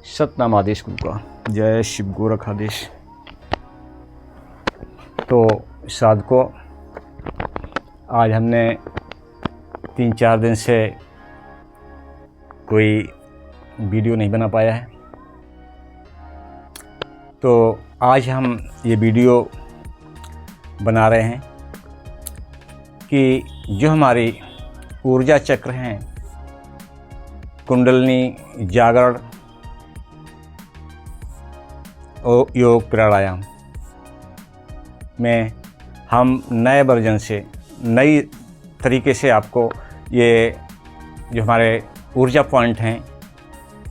सतनाम आदेश गुरु का, जय शिव गोरखाधीश। तो साधकों, आज हमने 3-4 दिन से कोई वीडियो नहीं बना पाया है, तो आज हम ये वीडियो बना रहे हैं कि जो हमारी ऊर्जा चक्र हैं, कुंडलिनी, जागरण और योग प्राणायाम में हम नए वर्जन से, नई तरीके से आपको ये जो हमारे ऊर्जा पॉइंट हैं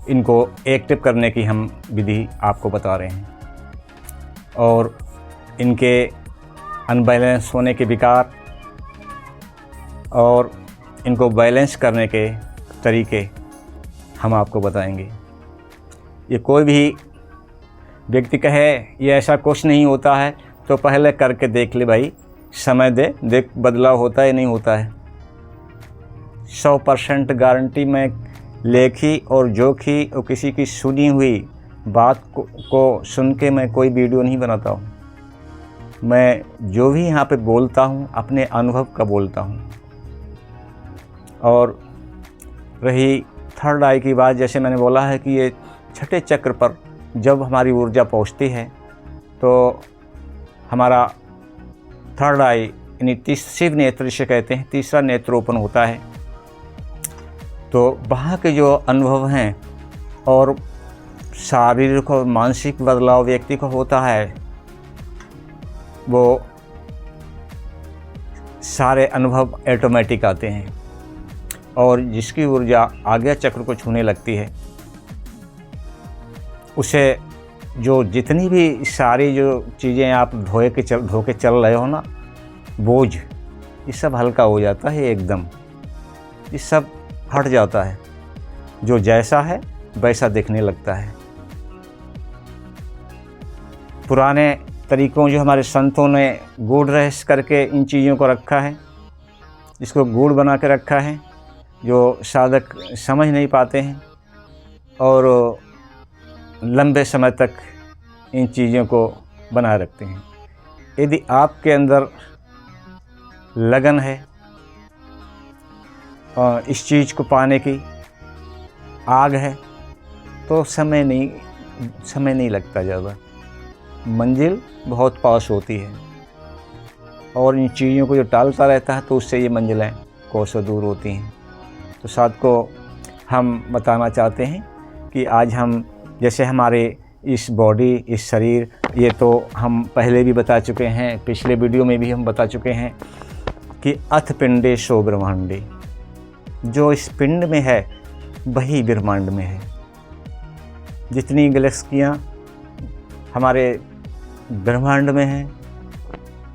इनको एक्टिव करने की हम विधि आपको बता रहे हैं और इनके अनबैलेंस होने के विकार और इनको बैलेंस करने के तरीके हम आपको बताएंगे। ये कोई भी व्यक्ति कहे ये ऐसा कुछ नहीं होता है तो पहले करके देख ले भाई, समय दे, देख बदलाव होता है नहीं होता है। 100% गारंटी मैं लेखी और जोखी और किसी की सुनी हुई बात को सुन के मैं कोई वीडियो नहीं बनाता हूँ। मैं जो भी यहाँ पे बोलता हूँ अपने अनुभव का बोलता हूँ। और रही थर्ड आई की बात, जैसे मैंने बोला है कि ये छठे चक्र पर जब हमारी ऊर्जा पहुँचती है तो हमारा थर्ड आई यानी शिव नेत्र जिसे कहते हैं, तीसरा नेत्र ओपन होता है। तो वहाँ के जो अनुभव हैं और शारीरिक और मानसिक बदलाव व्यक्ति को होता है, वो सारे अनुभव ऑटोमेटिक आते हैं। और जिसकी ऊर्जा आज्ञा चक्र को छूने लगती है उसे जो जितनी भी सारी जो चीज़ें आप धो के चल रहे हो ना, बोझ, ये सब हल्का हो जाता है एकदम। ये सब हट जाता है, जो जैसा है वैसा दिखने लगता है। पुराने तरीकों जो हमारे संतों ने गूढ़ रहस्य करके इन चीज़ों को रखा है, इसको गूढ़ बना के रखा है, जो साधक समझ नहीं पाते हैं और लंबे समय तक इन चीज़ों को बनाए रखते हैं। यदि आपके अंदर लगन है और इस चीज़ को पाने की आग है तो समय नहीं लगता ज़्यादा, मंजिल बहुत पास होती है। और इन चीज़ों को जो टालता रहता है तो उससे ये मंजिलें कोसों दूर होती हैं। तो साथ को हम बताना चाहते हैं कि आज हम जैसे हमारे इस बॉडी, इस शरीर, ये तो हम पहले भी बता चुके हैं, पिछले वीडियो में भी हम बता चुके हैं कि अथ पिंडे सो ब्रह्मांडे, जो इस पिंड में है वही ब्रह्मांड में है। जितनी गैलेक्सियाँ हमारे ब्रह्मांड में हैं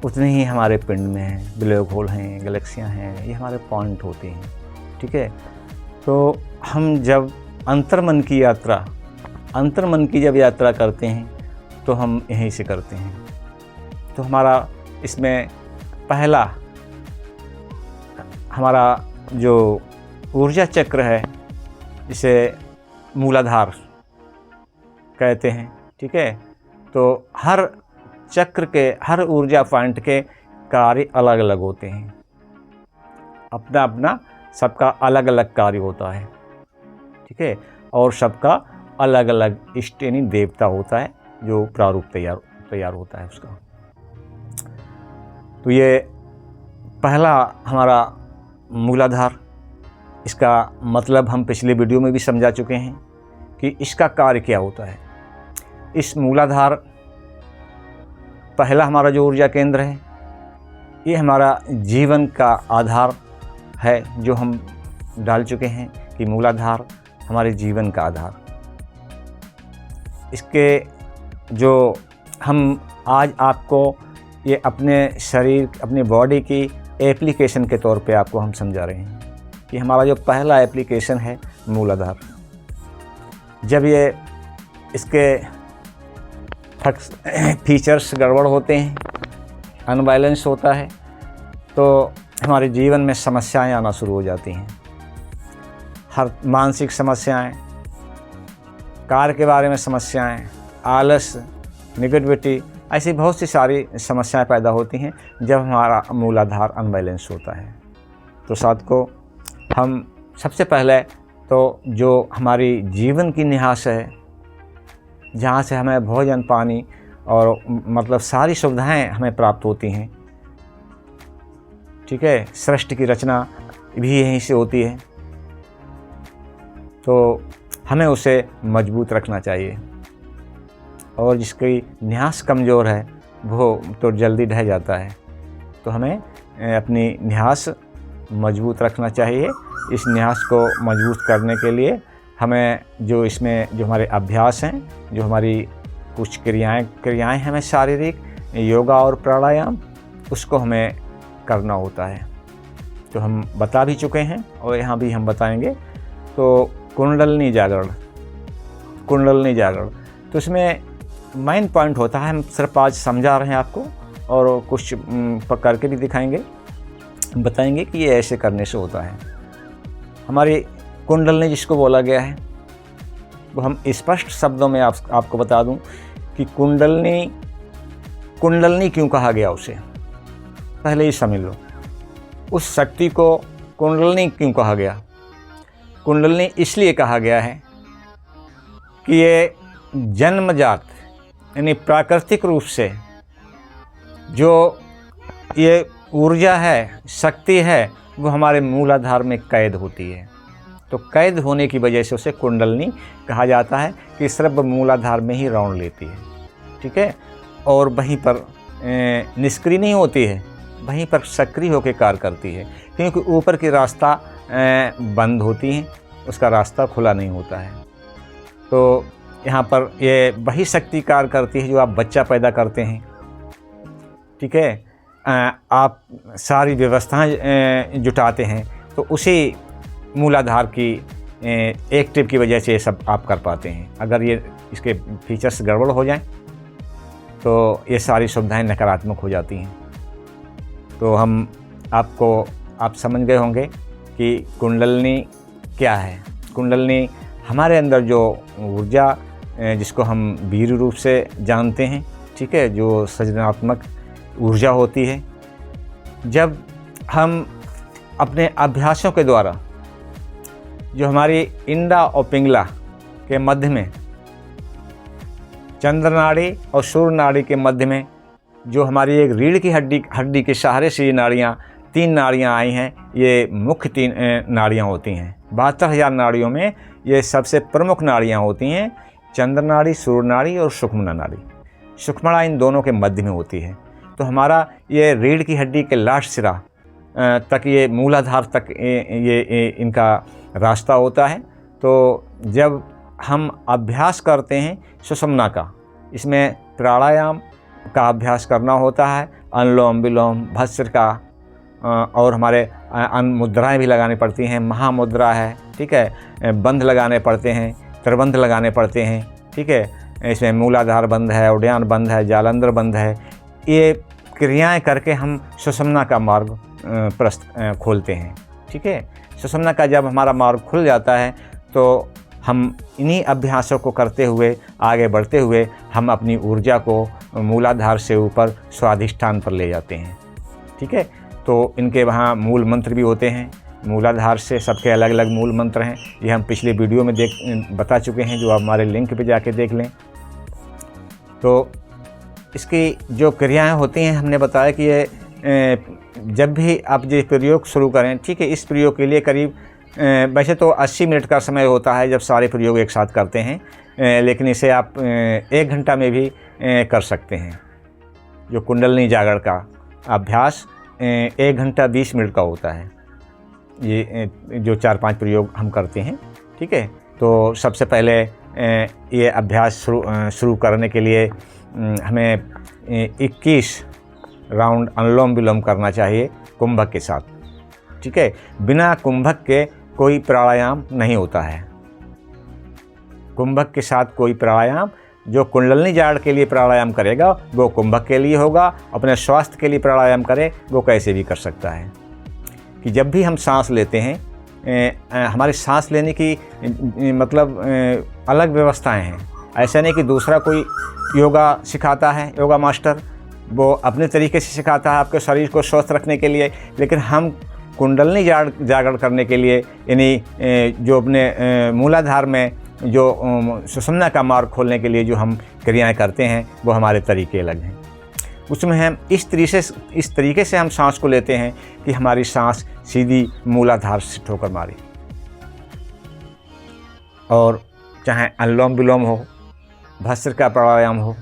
उतनी ही हमारे पिंड में हैं। ब्लैक होल हैं, गैलेक्सियाँ हैं, ये हमारे पॉइंट होते हैं। ठीक है, तो हम जब अंतर्मन की जब यात्रा करते हैं तो हम यहीं से करते हैं। तो हमारा इसमें पहला हमारा जो ऊर्जा चक्र है, इसे मूलाधार कहते हैं। ठीक है, तो हर चक्र के, हर ऊर्जा पॉइंट के कार्य अलग अलग होते हैं। अपना अपना सबका अलग अलग कार्य होता है। ठीक है, और सबका अलग अलग इष्ट यानी देवता होता है जो प्रारूप तैयार होता है उसका। तो ये पहला हमारा मूलाधार, इसका मतलब हम पिछले वीडियो में भी समझा चुके हैं कि इसका कार्य क्या होता है। इस मूलाधार पहला हमारा जो ऊर्जा केंद्र है, ये हमारा जीवन का आधार है, जो हम डाल चुके हैं कि मूलाधार हमारे जीवन का आधार। इसके जो हम आज आपको ये अपने शरीर, अपनी बॉडी की एप्लीकेशन के तौर पे आपको हम समझा रहे हैं कि हमारा जो पहला एप्लीकेशन है मूलाधार। जब ये इसके फीचर्स गड़बड़ होते हैं, अनबैलेंस होता है, तो हमारे जीवन में समस्याएं आना शुरू हो जाती हैं। हर मानसिक समस्याएं, कार्य के बारे में समस्याएं, आलस, नेगेटिविटी, ऐसी बहुत सी सारी समस्याएं पैदा होती हैं जब हमारा मूलाधार अनबैलेंस होता है। तो साथियों, हम सबसे पहले तो जो हमारी जीवन की निहास है, जहाँ से हमें भोजन, पानी और मतलब सारी सुविधाएं हमें प्राप्त होती हैं, ठीक है, सृष्टि की रचना भी यहीं से होती है, तो हमें उसे मजबूत रखना चाहिए। और जिसकी निहास कमज़ोर है वो तो जल्दी ढह जाता है। तो हमें अपनी निहास मजबूत रखना चाहिए। इस निहास को मजबूत करने के लिए हमें जो इसमें जो हमारे अभ्यास हैं, जो हमारी कुछ क्रियाएं हमें शारीरिक योगा और प्राणायाम, उसको हमें करना होता है। तो हम बता भी चुके हैं और यहाँ भी हम बताएंगे। तो कुंडलिनी जागरण, तो इसमें मेन पॉइंट होता है, हम सिर्फ आज समझा रहे हैं आपको और कुछ करके भी दिखाएंगे, बताएंगे कि ये ऐसे करने से होता है। हमारी कुंडलिनी जिसको बोला गया है, वो हम स्पष्ट शब्दों में आपको बता दूं कि कुंडलिनी क्यों कहा गया उसे, पहले ही समझ लो। उस शक्ति को कुंडलिनी क्यों कहा गया? कुंडलिनी इसलिए कहा गया है कि ये जन्मजात यानी प्राकृतिक रूप से जो ये ऊर्जा है, शक्ति है, वो हमारे मूलाधार में कैद होती है। तो कैद होने की वजह से उसे कुंडलिनी कहा जाता है कि सिर्फ मूलाधार में ही राउंड लेती है, ठीक है, और वहीं पर निष्क्रिय नहीं होती है, वहीं पर सक्रिय होकर कार्य करती है, क्योंकि ऊपर की रास्ता बंद होती हैं, उसका रास्ता खुला नहीं होता है। तो यहाँ पर ये वही शक्ति कार्य करती है जो आप बच्चा पैदा करते हैं, ठीक है, आप सारी व्यवस्थाएं जुटाते हैं, तो उसी मूलाधार की एक टिप की वजह से ये सब आप कर पाते हैं। अगर ये इसके फीचर्स गड़बड़ हो जाएं तो ये सारी सुविधाएं नकारात्मक हो जाती हैं। तो आप समझ गए होंगे कि कुंडलिनी क्या है। कुंडलिनी हमारे अंदर जो ऊर्जा, जिसको हम वीर रूप से जानते हैं, ठीक है, जो सृजनात्मक ऊर्जा होती है, जब हम अपने अभ्यासों के द्वारा जो हमारी इंडा और पिंगला के मध्य में, चंद्र नाड़ी और सूर्य नाड़ी के मध्य में जो हमारी एक रीढ़ की हड्डी के सहारे से ये नाड़ियाँ, 3 नाड़ियाँ आई हैं, ये मुख्य 3 नाड़ियाँ होती हैं। 72,000 नाड़ियों में ये सबसे प्रमुख नाड़ियाँ होती हैं, चंद्र नाड़ी, सूर्य नाड़ी और सुषुम्ना नाड़ी। सुषुम्ना इन दोनों के मध्य में होती है। तो हमारा ये रीढ़ की हड्डी के लास्ट सिरा तक, ये मूलाधार तक ये इनका रास्ता होता है। तो जब हम अभ्यास करते हैं सुषुम्ना का, इसमें प्राणायाम का अभ्यास करना होता है, अनुलोम विलोम, भस्त्रिका, और हमारे मुद्राएं भी लगानी पड़ती हैं, महामुद्रा है, ठीक है, बंध लगाने पड़ते हैं, त्रिबंध लगाने पड़ते हैं, ठीक है, इसमें मूलाधार बंध है, उड्डयन बंध है, जालंधर बंध है। ये क्रियाएं करके हम सुषुम्ना का मार्ग खोलते हैं, ठीक है। सुषुम्ना का जब हमारा मार्ग खुल जाता है तो हम इन्हीं अभ्यासों को करते हुए, आगे बढ़ते हुए, हम अपनी ऊर्जा को मूलाधार से ऊपर स्वाधिष्ठान पर ले जाते हैं, ठीक है। तो इनके वहाँ मूल मंत्र भी होते हैं, मूलाधार से सबके अलग अलग मूल मंत्र हैं। ये हम पिछले वीडियो में बता चुके हैं, जो आप हमारे लिंक पे जाके देख लें। तो इसकी जो क्रियाएं होती हैं, हमने बताया कि ये जब भी आप ये प्रयोग शुरू करें, ठीक है, इस प्रयोग के लिए करीब वैसे तो 80 मिनट का समय होता है जब सारे प्रयोग एक साथ करते हैं, लेकिन इसे आप 1 घंटा में भी कर सकते हैं। जो कुंडलिनी जागरण का अभ्यास 1 घंटा 20 मिनट का होता है, ये जो 4-5 प्रयोग हम करते हैं, ठीक है। तो सबसे पहले ये अभ्यास शुरू करने के लिए हमें 21 राउंड अनुलोम विलोम करना चाहिए कुंभक के साथ, ठीक है। बिना कुंभक के कोई प्राणायाम नहीं होता है। कुंभक के साथ कोई प्राणायाम, जो कुंडलिनी जागरण के लिए प्राणायाम करेगा वो कुंभक के लिए होगा, अपने स्वास्थ्य के लिए प्राणायाम करे वो कैसे भी कर सकता है। कि जब भी हम सांस लेते हैं हमारी सांस लेने की मतलब अलग व्यवस्थाएं हैं। ऐसा नहीं कि दूसरा कोई योगा सिखाता है, योगा मास्टर वो अपने तरीके से सिखाता है आपके शरीर को स्वस्थ रखने के लिए, लेकिन हम कुंडलनी जागरण करने के लिए यानी जो अपने मूलाधार में जो सुषुम्ना का मार्ग खोलने के लिए जो हम क्रियाएं करते हैं वो हमारे तरीके अलग हैं। उसमें हम इस तरीके से हम सांस को लेते हैं कि हमारी सांस सीधी मूलाधार से ठोकर मारे। और चाहे अनुलोम विलोम हो, भस्त्रिका प्राणायाम हो,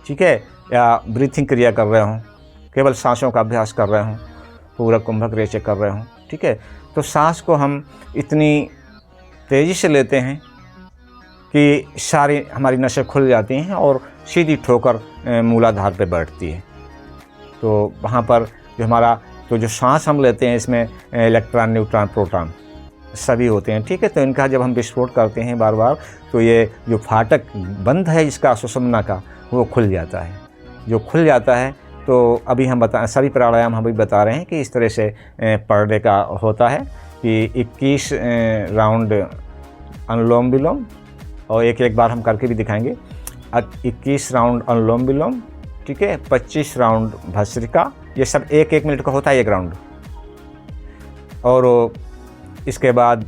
ठीक है, या ब्रीथिंग क्रिया कर रहे हों, केवल सांसों का अभ्यास कर रहे हों, पूरा कुंभक रेचक कर रहे हों, ठीक है, तो सांस को हम इतनी तेज़ी से लेते हैं कि सारी हमारी नसें खुल जाती हैं और सीधी ठोकर मूलाधार पे बैठती है। तो वहाँ पर जो सांस हम लेते हैं इसमें इलेक्ट्रॉन, न्यूट्रॉन, प्रोटॉन सभी होते हैं, ठीक है। तो इनका जब हम विस्फोट करते हैं बार बार तो ये जो फाटक बंद है इसका सुषुम्ना का वो खुल जाता है। जो खुल जाता है तो अभी हम सभी प्राणायाम हम भी बता रहे हैं कि इस तरह से पर डे का होता है कि 21 राउंड अनुलोम विलोम, और एक बार हम करके भी दिखाएंगे। 21 राउंड अनुलोम विलोम, ठीक है, 25 राउंड भस्त्रिका, ये सब 1-1 मिनट का होता है एक राउंड। और इसके बाद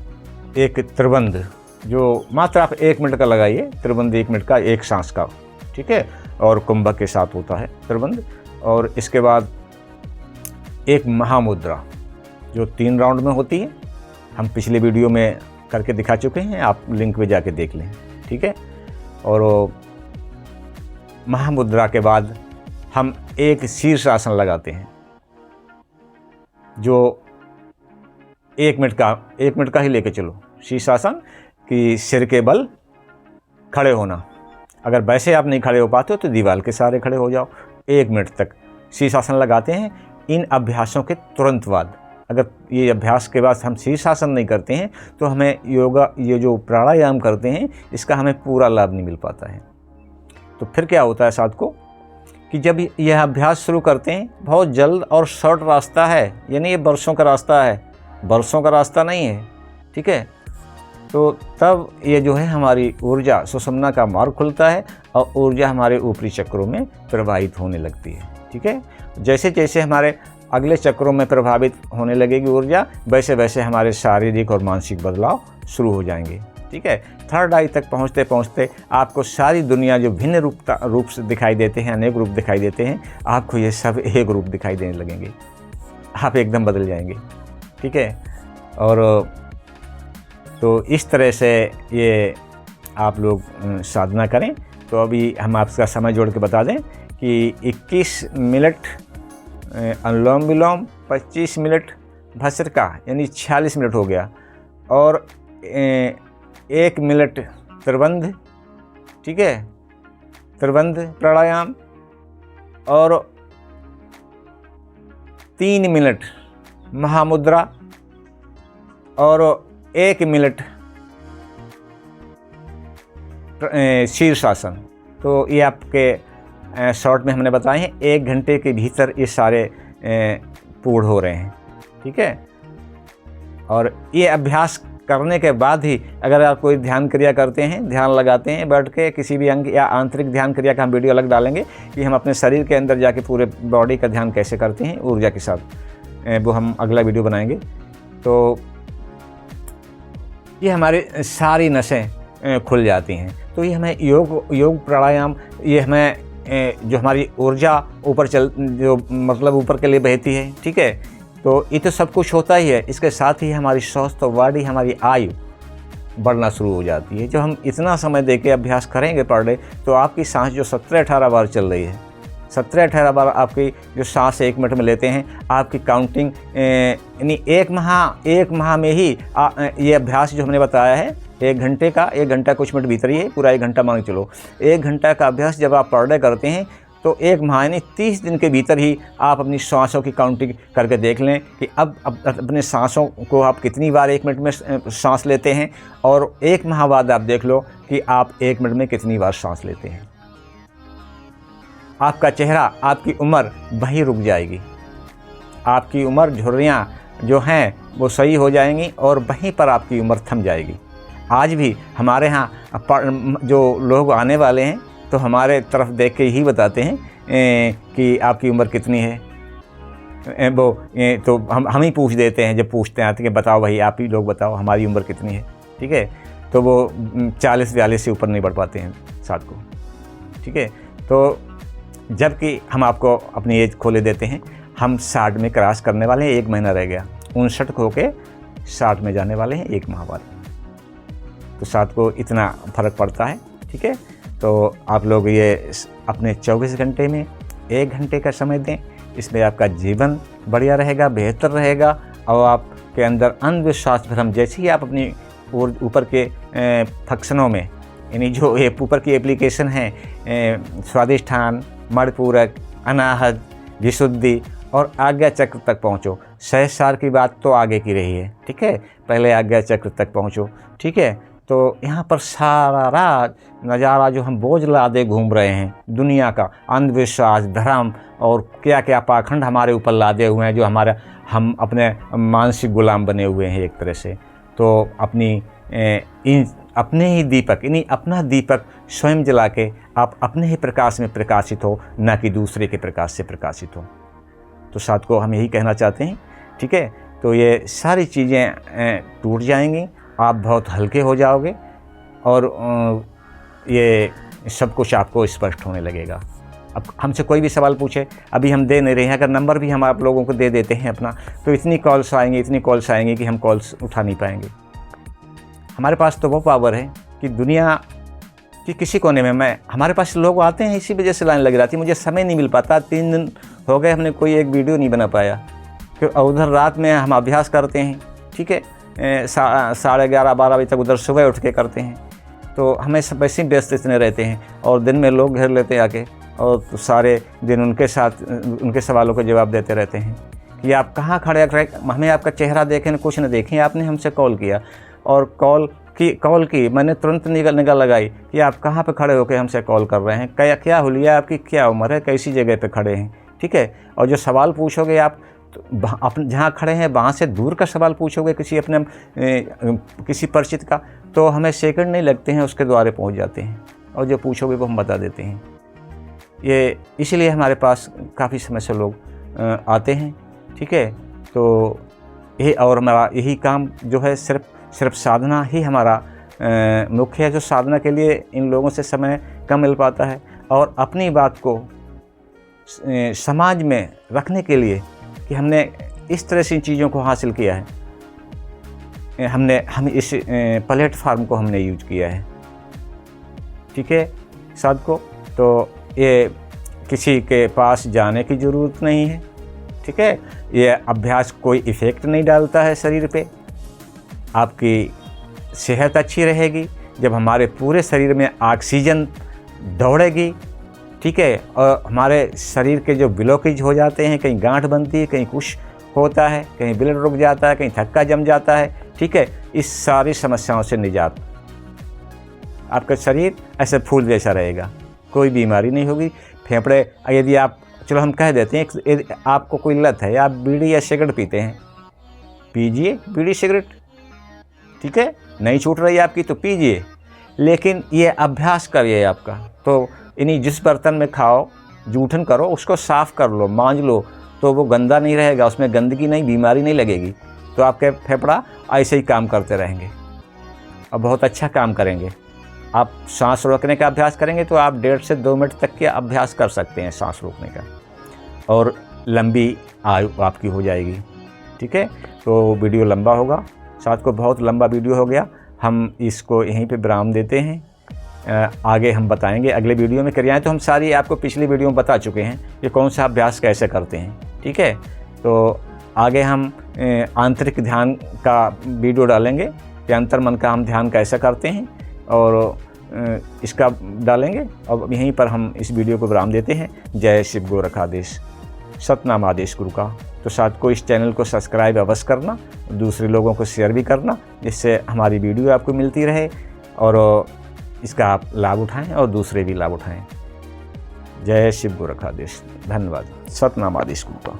एक त्रिबंध जो मात्र आप 1 मिनट का लगाइए, त्रिबंध 1 मिनट का, एक सांस का, ठीक है, और कुंभक के साथ होता है त्रिबंध। और इसके बाद एक महामुद्रा जो 3 राउंड में होती है, हम पिछले वीडियो में करके दिखा चुके हैं, आप लिंक पे जाके देख लें, ठीक है। और महामुद्रा के बाद हम एक शीर्षासन लगाते हैं जो 1 मिनट का ही लेके चलो। शीर्षासन कि सिर के बल खड़े होना, अगर वैसे आप नहीं खड़े हो पाते हो तो दीवार के सहारे खड़े हो जाओ। 1 मिनट तक शीर्षासन लगाते हैं। इन अभ्यासों के तुरंत बाद, अगर ये अभ्यास के बाद हम शीर्षासन नहीं करते हैं तो हमें ये जो प्राणायाम करते हैं इसका हमें पूरा लाभ नहीं मिल पाता है। तो फिर क्या होता है साथ को कि जब यह अभ्यास शुरू करते हैं, बहुत जल्द और शॉर्ट रास्ता है, यानी ये वर्षों का रास्ता है, वर्षों का रास्ता नहीं है, ठीक है। तो तब ये जो है हमारी ऊर्जा, सुषुम्ना का मार्ग खुलता है और ऊर्जा हमारे ऊपरी चक्रों में प्रवाहित होने लगती है, ठीक है। जैसे जैसे हमारे अगले चक्रों में प्रभावित होने लगेगी ऊर्जा, वैसे वैसे हमारे शारीरिक और मानसिक बदलाव शुरू हो जाएंगे, ठीक है। थर्ड आई तक पहुँचते पहुँचते आपको सारी दुनिया जो भिन्न रूप से दिखाई देते हैं, अनेक रूप दिखाई देते हैं, आपको ये सब एक रूप दिखाई देने लगेंगे, आप एकदम बदल जाएंगे, ठीक है। और तो इस तरह से ये आप लोग साधना करें। तो अभी हम आपका समय जोड़ के बता दें कि 21 मिनट अनुलोम विलोम, 25 मिनट भस्त्रिका यानी 46 मिनट हो गया, और 1 मिनट त्रिबंध, ठीक है, त्रिबंध प्राणायाम, और 3 मिनट महामुद्रा, और 1 मिनट शीर्षासन। तो ये आपके शॉर्ट में हमने बताए हैं, 1 घंटे के भीतर ये सारे पूर्ण हो रहे हैं, ठीक है। और ये अभ्यास करने के बाद ही अगर आप कोई ध्यान क्रिया करते हैं, ध्यान लगाते हैं बैठ के, किसी भी अंग या आंतरिक ध्यान क्रिया का हम वीडियो अलग डालेंगे कि हम अपने शरीर के अंदर जाके पूरे बॉडी का ध्यान कैसे करते हैं ऊर्जा के साथ, वो हम अगला वीडियो बनाएंगे। तो ये हमारी सारी नसें खुल जाती हैं। तो ये हमें योग प्राणायाम, ये हमें जो हमारी ऊर्जा जो मतलब ऊपर के लिए बहती है, ठीक है। तो ये तो सब कुछ होता ही है, इसके साथ ही हमारी स्वस्थ बॉडी, हमारी आयु बढ़ना शुरू हो जाती है। जो हम इतना समय दे के अभ्यास करेंगे पर डे, तो आपकी सांस जो 17-18 बार चल रही है, 17-18 बार आपकी जो सांस 1 मिनट में लेते हैं, आपकी काउंटिंग यानी 1 माह में ही ये अभ्यास जो हमने बताया है 1 घंटा कुछ मिनट भीतर ही है, पूरा 1 घंटा मान के चलो। 1 घंटा का अभ्यास जब आप पर डे करते हैं तो 1 माह यानी 30 दिन के भीतर ही आप अपनी सांसों की काउंटिंग करके देख लें कि अब अपने सांसों को आप कितनी बार 1 मिनट में सांस लेते हैं, और 1 माह बाद आप देख लो कि आप 1 मिनट में कितनी बार सांस लेते हैं। आपका चेहरा, आपकी उम्र वहीं रुक जाएगी, आपकी उम्र झुर्रियाँ जो हैं वो सही हो जाएंगी और वहीं पर आपकी उम्र थम जाएगी। आज भी हमारे यहाँ जो लोग आने वाले हैं तो हमारे तरफ देख के ही बताते हैं कि आपकी उम्र कितनी है। वो तो हम ही पूछ देते हैं, जब पूछते हैं आते कि बताओ भाई, आप ही लोग बताओ हमारी उम्र कितनी है। ठीक है, तो वो 40-42 से ऊपर नहीं बढ़ पाते हैं साथ को। ठीक है, तो जबकि हम आपको अपनी एज खोले देते हैं, हम 60 में क्रॉस करने वाले हैं, 1 महीना रह गया। 59 को होके 60 में जाने वाले हैं 1 माह बाद। तो साथ को इतना फ़र्क पड़ता है। ठीक है, तो आप लोग ये अपने 24 घंटे में 1 घंटे का समय दें, इसमें आपका जीवन बढ़िया रहेगा, बेहतर रहेगा। और आपके अंदर अंधविश्वास भ्रम, जैसे ही आप अपनी ऊपर के फंक्शनों में, यानी जो ये ऊपर की एप्लीकेशन है, स्वादिष्ठान, मणिपूरक, अनाहत, विशुद्धि और आज्ञा चक्र तक पहुँचो। सहस्रार की बात तो आगे की रही है। ठीक है, पहले आज्ञा चक्र तक पहुँचो। ठीक है, तो यहाँ पर सारा रात नज़ारा जो हम बोझ लादे घूम रहे हैं दुनिया का, अंधविश्वास, धर्म और क्या क्या पाखंड हमारे ऊपर लादे हुए हैं, जो हम अपने मानसिक गुलाम बने हुए हैं एक तरह से। तो अपने ही दीपक, यानी अपना दीपक स्वयं जला के आप अपने ही प्रकाश में प्रकाशित हो, न कि दूसरे के प्रकाश से प्रकाशित हो। तो साथ को हम यही कहना चाहते हैं। ठीक है, तो ये सारी चीज़ें टूट जाएंगी, आप बहुत हल्के हो जाओगे और ये सब कुछ आपको स्पष्ट होने लगेगा। अब हमसे कोई भी सवाल पूछे, अभी हम दे नहीं रहे हैं, अगर नंबर भी हम आप लोगों को दे देते हैं अपना, तो इतनी कॉल्स आएंगी कि हम कॉल्स उठा नहीं पाएंगे। हमारे पास तो वो पावर है कि दुनिया कि किसी कोने में हमारे पास लोग आते हैं, इसी वजह से लाइन लग जाती है। मुझे समय नहीं मिल पाता, 3 दिन हो गए हमने कोई एक वीडियो नहीं बना पाया, क्योंकि उधर रात में हम अभ्यास करते हैं। ठीक है, 11:30-12 बजे तक उधर सुबह उठ के करते हैं, तो हमें सब वैसे ही व्यस्त इतने रहते हैं। और दिन में लोग घेर लेते हैं आके, और तो सारे दिन उनके साथ उनके सवालों के जवाब देते रहते हैं कि आप कहाँ खड़े हैं, हमें आपका चेहरा देखें न कुछ न देखें। आपने हमसे कॉल किया और कॉल की मैंने तुरंत निगाह लगाई कि आप कहाँ पे खड़े होकर हमसे कॉल कर रहे हैं, क्या हुलिया, आपकी क्या उम्र है, कैसी जगह पे खड़े हैं। ठीक है, और जो सवाल पूछोगे आप तो अपने जहाँ खड़े हैं वहाँ से दूर का सवाल पूछोगे किसी परिचित का, तो हमें सेकंड नहीं लगते हैं, उसके द्वारे पहुँच जाते हैं, और जो पूछोगे वो हम बता देते हैं। ये इसलिए हमारे पास काफ़ी समय से लोग आते हैं। ठीक है, तो ये और हमारा यही काम जो है सिर्फ साधना ही हमारा मुख्य है, जो साधना के लिए इन लोगों से समय कम मिल पाता है। और अपनी बात को समाज में रखने के लिए कि हमने इस तरह से इन चीज़ों को हासिल किया है, हम इस प्लेटफार्म को हमने यूज किया है। ठीक है साथ को, तो ये किसी के पास जाने की ज़रूरत नहीं है। ठीक है, ये अभ्यास कोई इफ़ेक्ट नहीं डालता है शरीर पे। आपकी सेहत अच्छी रहेगी जब हमारे पूरे शरीर में ऑक्सीजन दौड़ेगी। ठीक है, और हमारे शरीर के जो ब्लॉकेज हो जाते हैं, कहीं गांठ बनती है, कहीं कुछ होता है, कहीं ब्लड रुक जाता है, कहीं थक्का जम जाता है। ठीक है, इस सारी समस्याओं से निजात, आपका शरीर ऐसे फूल जैसा रहेगा, कोई बीमारी नहीं होगी। फेफड़े, यदि आप, चलो हम कह देते हैं, यदि आपको कोई लत है, आप बीड़ी या सिगरेट पीते हैं, पीजिए बीड़ी सिगरेट। ठीक है, नहीं छूट रही आपकी तो पीजिए, लेकिन ये अभ्यास करिए आपका। तो यानी जिस बर्तन में खाओ, जूठन करो, उसको साफ़ कर लो, मांज लो, तो वो गंदा नहीं रहेगा, उसमें गंदगी नहीं, बीमारी नहीं लगेगी। तो आपके फेफड़ा ऐसे ही काम करते रहेंगे और बहुत अच्छा काम करेंगे। आप सांस रोकने का अभ्यास करेंगे तो आप 1.5 से 2 मिनट तक के अभ्यास कर सकते हैं सांस रोकने का, और लंबी आयु आपकी हो जाएगी। ठीक है, तो वीडियो लंबा होगा, साथ को बहुत लंबा वीडियो हो गया, हम इसको यहीं पे विराम देते हैं। आगे हम बताएंगे अगले वीडियो में करिए। तो हम सारी आपको पिछली वीडियो में बता चुके हैं कि कौन सा अभ्यास कैसे करते हैं। ठीक है, तो आगे हम आंतरिक ध्यान का वीडियो डालेंगे कि अंतर्मन का हम ध्यान कैसे करते हैं, और इसका डालेंगे। अब यहीं पर हम इस वीडियो को विराम देते हैं। जय शिव गोरखाधीश, सतनाम आदेश गुरु का। तो साथ को इस चैनल को सब्सक्राइब अवश्य करना, दूसरे लोगों को शेयर भी करना, जिससे हमारी वीडियो आपको मिलती रहे और इसका आप लाभ उठाएं और दूसरे भी लाभ उठाएं। जय शिव गोरखाधीश, धन्यवाद। सतनाम आदेश गुरु का।